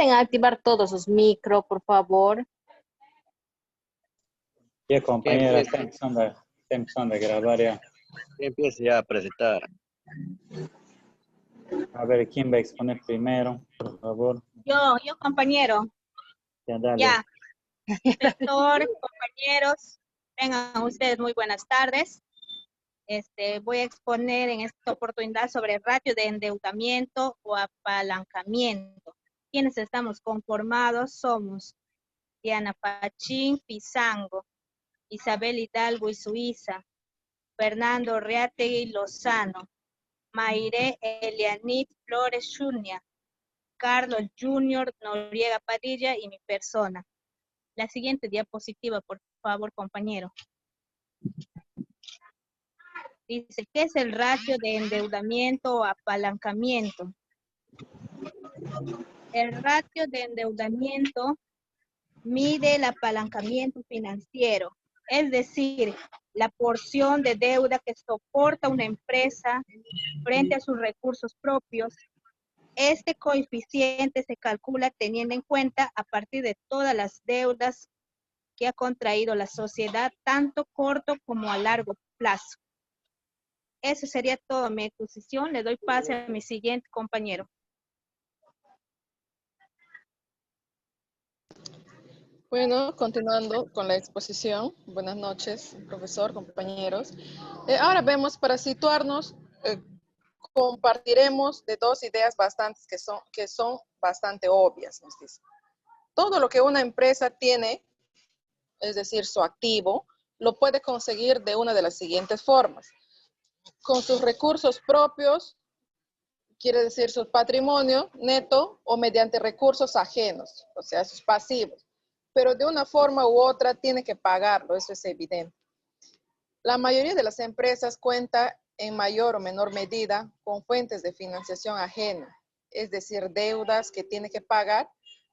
pueden activar todos sus micros, por favor. Ya, compañera, está empezando a grabar ya. Empiece ya a presentar. A ver, ¿quién va a exponer primero? Por favor. Yo, compañero. Ya, dale. Ya. Inspector, compañeros, tengan ustedes muy buenas tardes. Voy a exponer en esta oportunidad sobre el ratio de endeudamiento o apalancamiento. Quienes estamos conformados somos Diana Pachín Pizango, Isabel Hidalgo y Suiza, Fernando Reategui Lozano, Mayre Elianit Flores Junia, Carlos Junior Noriega Padilla y mi persona. La siguiente diapositiva, por favor, compañero. Dice, ¿qué es el ratio de endeudamiento o apalancamiento? El ratio de endeudamiento mide el apalancamiento financiero, es decir, la porción de deuda que soporta una empresa frente a sus recursos propios. Este coeficiente se calcula teniendo en cuenta a partir de todas las deudas que ha contraído la sociedad, tanto corto como a largo plazo. Eso sería toda mi exposición. Le doy pase a mi siguiente compañero. Bueno, continuando con la exposición. Buenas noches, profesor, compañeros. Ahora vemos, para situarnos, compartiremos de dos ideas que son bastante obvias, nos dice. Todo lo que una empresa tiene, es decir, su activo, lo puede conseguir de una de las siguientes formas. Con sus recursos propios, quiere decir su patrimonio neto, o mediante recursos ajenos, o sea, sus pasivos. Pero de una forma u otra tiene que pagarlo, eso es evidente. La mayoría de las empresas cuenta en mayor o menor medida con fuentes de financiación ajena, es decir, deudas que tiene que pagar,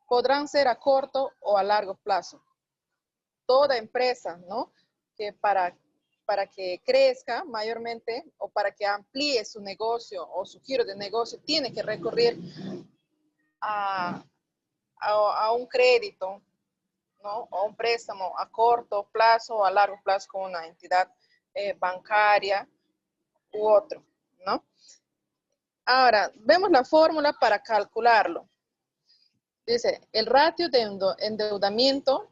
podrán ser a corto o a largo plazo. Toda empresa, ¿no?, que para que crezca mayormente o para que amplíe su negocio o su giro de negocio, tiene que recurrir a un crédito, ¿no?, o un préstamo a corto plazo o a largo plazo con una entidad bancaria u otro, ¿no? Ahora, vemos la fórmula para calcularlo. Dice, el ratio de endeudamiento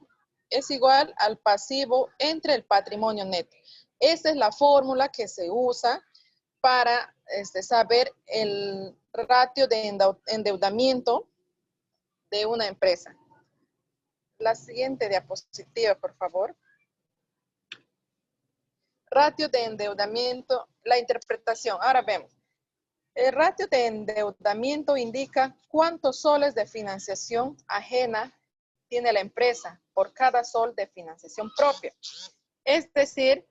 es igual al pasivo entre el patrimonio neto. Esa es la fórmula que se usa para saber el ratio de endeudamiento de una empresa. La siguiente diapositiva, por favor. Ratio de endeudamiento, la interpretación. Ahora vemos. El ratio de endeudamiento indica cuántos soles de financiación ajena tiene la empresa por cada sol de financiación propia. Es decir,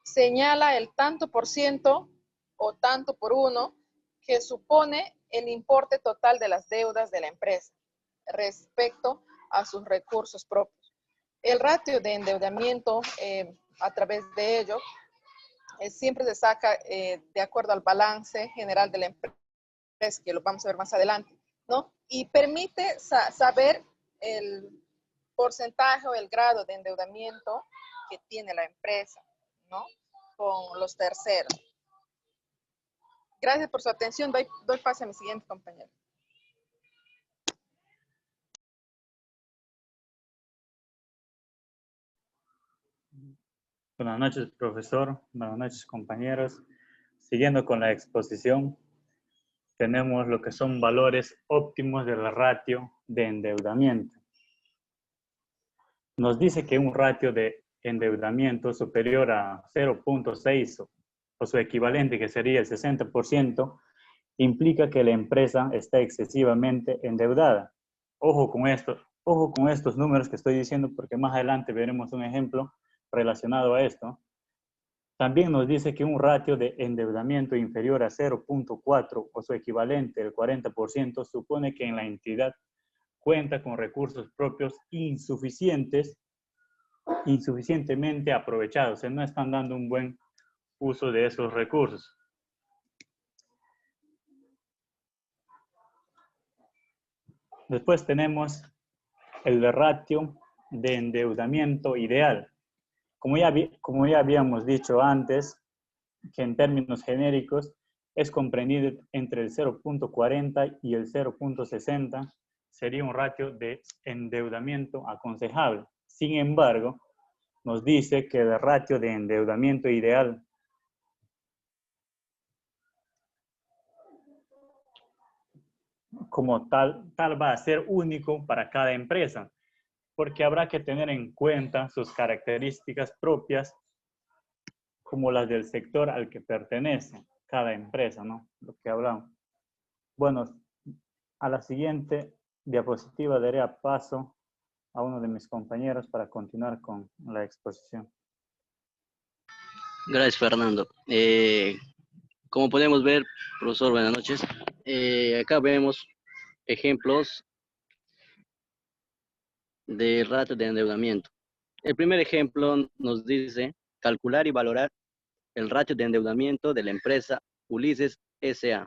señala el tanto por ciento o tanto por uno que supone el importe total de las deudas de la empresa respecto a sus recursos propios. El ratio de endeudamiento, a través de ello, siempre se saca de acuerdo al balance general de la empresa, que lo vamos a ver más adelante, ¿no? Y permite saber el porcentaje o el grado de endeudamiento que tiene la empresa, ¿no?, con los terceros. Gracias por su atención. Doy pase a mi siguiente compañero. Buenas noches, profesor. Buenas noches, compañeros. Siguiendo con la exposición, tenemos lo que son valores óptimos de la ratio de endeudamiento. Nos dice que un ratio de endeudamiento superior a 0.6 o su equivalente, que sería el 60%, implica que la empresa está excesivamente endeudada. Ojo con estos números que estoy diciendo, porque más adelante veremos un ejemplo relacionado a esto. También nos dice que un ratio de endeudamiento inferior a 0.4 o su equivalente, el 40%, supone que en la entidad cuenta con recursos propios insuficientemente aprovechados, o sea, no están dando un buen uso de esos recursos. Después tenemos el ratio de endeudamiento ideal. Como ya habíamos dicho antes, que en términos genéricos es comprendido entre el 0.40 y el 0.60, sería un ratio de endeudamiento aconsejable. Sin embargo, nos dice que el ratio de endeudamiento ideal como tal va a ser único para cada empresa, porque habrá que tener en cuenta sus características propias como las del sector al que pertenece cada empresa, ¿no? Lo que hablamos. Bueno, a la siguiente diapositiva daré paso a uno de mis compañeros para continuar con la exposición. Gracias, Fernando. Como podemos ver, profesor, buenas noches. Acá vemos ejemplos de ratio de endeudamiento. El primer ejemplo nos dice calcular y valorar el ratio de endeudamiento de la empresa Ulises S.A.,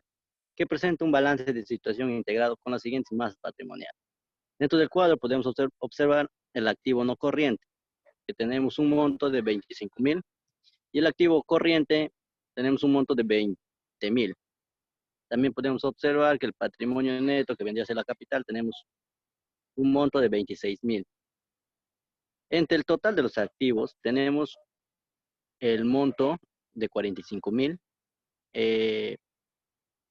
que presenta un balance de situación integrado con las siguientes masas patrimoniales. Dentro del cuadro podemos observar el activo no corriente, que tenemos un monto de 25,000, y el activo corriente tenemos un monto de 20,000. También podemos observar que el patrimonio neto, que vendría a ser la capital, tenemos un monto de 26,000. Entre el total de los activos tenemos el monto de 45,000,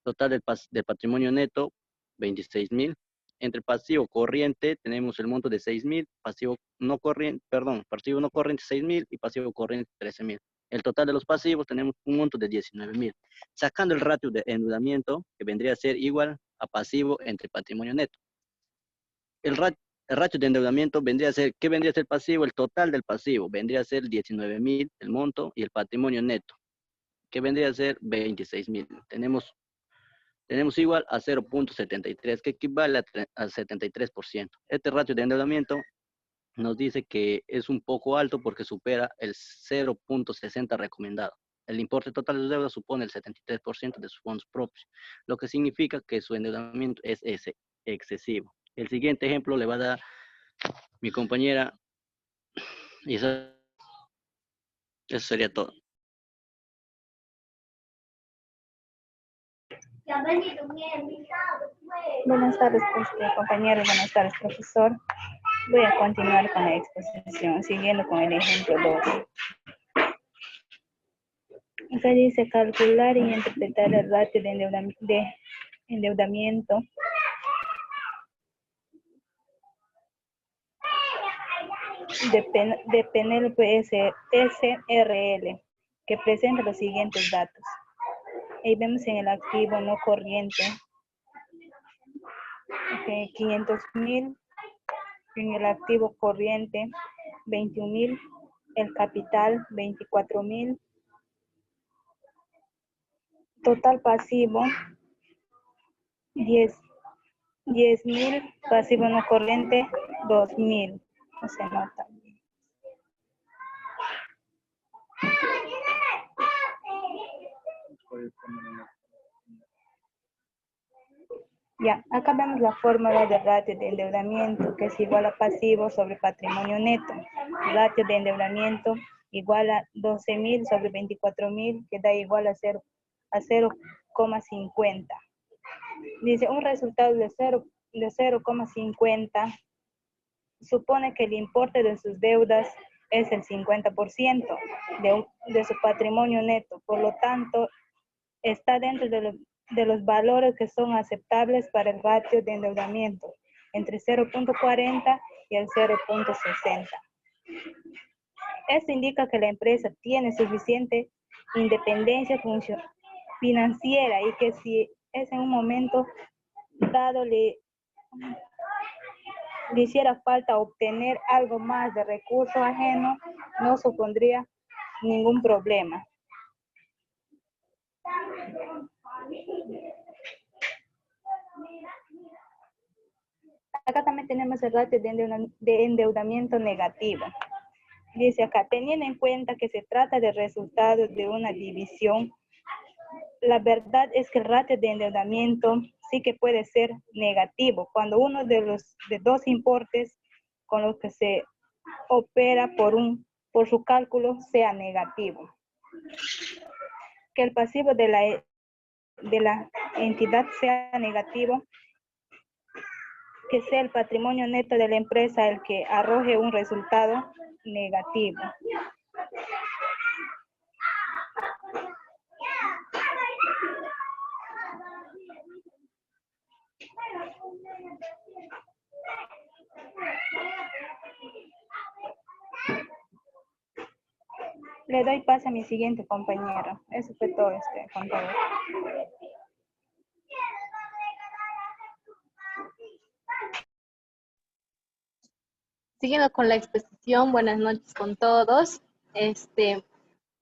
total del patrimonio neto 26,000. Entre pasivo corriente tenemos el monto de 6,000, pasivo no corriente 6,000 y pasivo corriente 13,000. El total de los pasivos tenemos un monto de 19,000, sacando el ratio de endeudamiento que vendría a ser igual a pasivo entre patrimonio neto. El ratio de endeudamiento vendría a ser, ¿qué vendría a ser pasivo? El total del pasivo vendría a ser 19,000 el monto, y el patrimonio neto, que vendría a ser 26,000. Tenemos igual a 0.73, que equivale al 73%. Este ratio de endeudamiento nos dice que es un poco alto porque supera el 0.60 recomendado. El importe total de sus deudas supone el 73% de sus fondos propios, lo que significa que su endeudamiento es excesivo. El siguiente ejemplo le va a dar mi compañera, y eso sería todo. Buenas tardes, compañeros. Buenas tardes, profesor. Voy a continuar con la exposición, siguiendo con el ejemplo 2. Acá dice calcular y interpretar el ratio de endeudamiento de Penélope SRL, que presenta los siguientes datos. Ahí vemos en el activo no corriente 500,000, en el activo corriente 21,000, el capital 24,000, total pasivo 10,000, pasivo no corriente 2,000. No se nota. Ya, acá vemos la fórmula de ratio de endeudamiento, que es igual a pasivo sobre patrimonio neto. Ratio de endeudamiento igual a 12,000 sobre 24,000, que da igual a 0,50. Dice, un resultado de 0,50 supone que el importe de sus deudas es el 50% de su patrimonio neto. Por lo tanto, está dentro de los valores que son aceptables para el ratio de endeudamiento, entre 0.40 y el 0.60. Esto indica que la empresa tiene suficiente independencia financiera y que si es en un momento dado le hiciera falta obtener algo más de recursos ajenos, no supondría ningún problema. Acá también tenemos el ratio de endeudamiento negativo. Dice acá, teniendo en cuenta que se trata de resultados de una división, la verdad es que el ratio de endeudamiento sí que puede ser negativo, cuando uno de los dos importes con los que se opera por su cálculo sea negativo. Que el pasivo de la entidad sea negativo, que sea el patrimonio neto de la empresa el que arroje un resultado negativo. Le doy pase a mi siguiente compañero. Eso fue todo, contador. Siguiendo con la exposición, buenas noches con todos.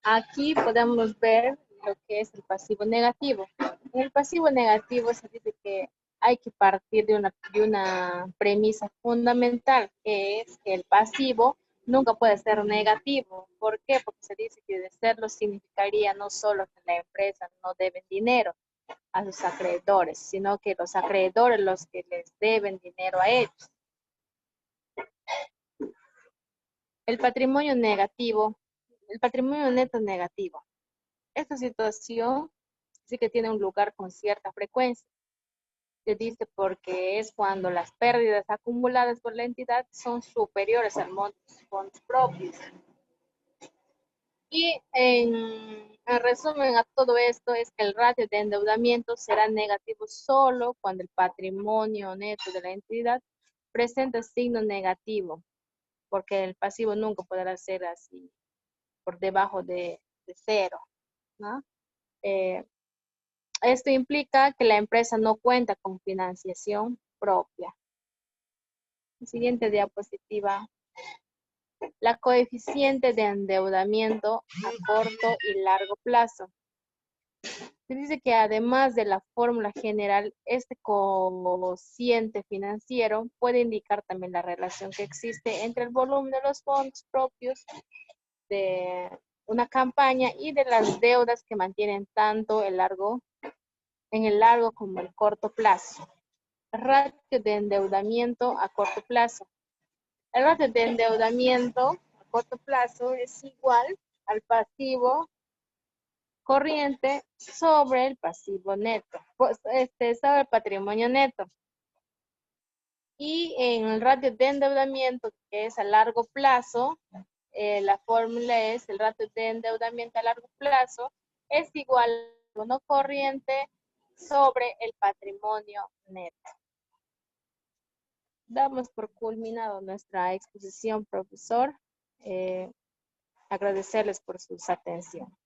Aquí podemos ver lo que es el pasivo negativo. En el pasivo negativo se dice que hay que partir de una premisa fundamental, que es que el pasivo nunca puede ser negativo. ¿Por qué? Porque se dice que de serlo significaría no solo que la empresa no debe dinero a sus acreedores, sino que los acreedores los que les deben dinero a ellos. El patrimonio negativo, el patrimonio neto negativo. Esta situación sí que tiene un lugar con cierta frecuencia. Se dice porque es cuando las pérdidas acumuladas por la entidad son superiores al monto de sus fondos propios. Y en resumen a todo esto es que el ratio de endeudamiento será negativo solo cuando el patrimonio neto de la entidad presenta signo negativo, porque el pasivo nunca podrá ser así por debajo de cero, ¿no? Esto implica que la empresa no cuenta con financiación propia. Siguiente diapositiva. La coeficiente de endeudamiento a corto y largo plazo. Se dice que además de la fórmula general, este cociente financiero puede indicar también la relación que existe entre el volumen de los fondos propios de una campaña y de las deudas que mantienen tanto en el largo como el corto plazo. Ratio de endeudamiento a corto plazo. El ratio de endeudamiento a corto plazo es igual al pasivo corriente sobre el pasivo neto, sobre el patrimonio neto. Y en el ratio de endeudamiento, que es a largo plazo, la fórmula es el ratio de endeudamiento a largo plazo es igual al bono corriente sobre el patrimonio neto. Damos por culminado nuestra exposición, profesor. Agradecerles por su atención.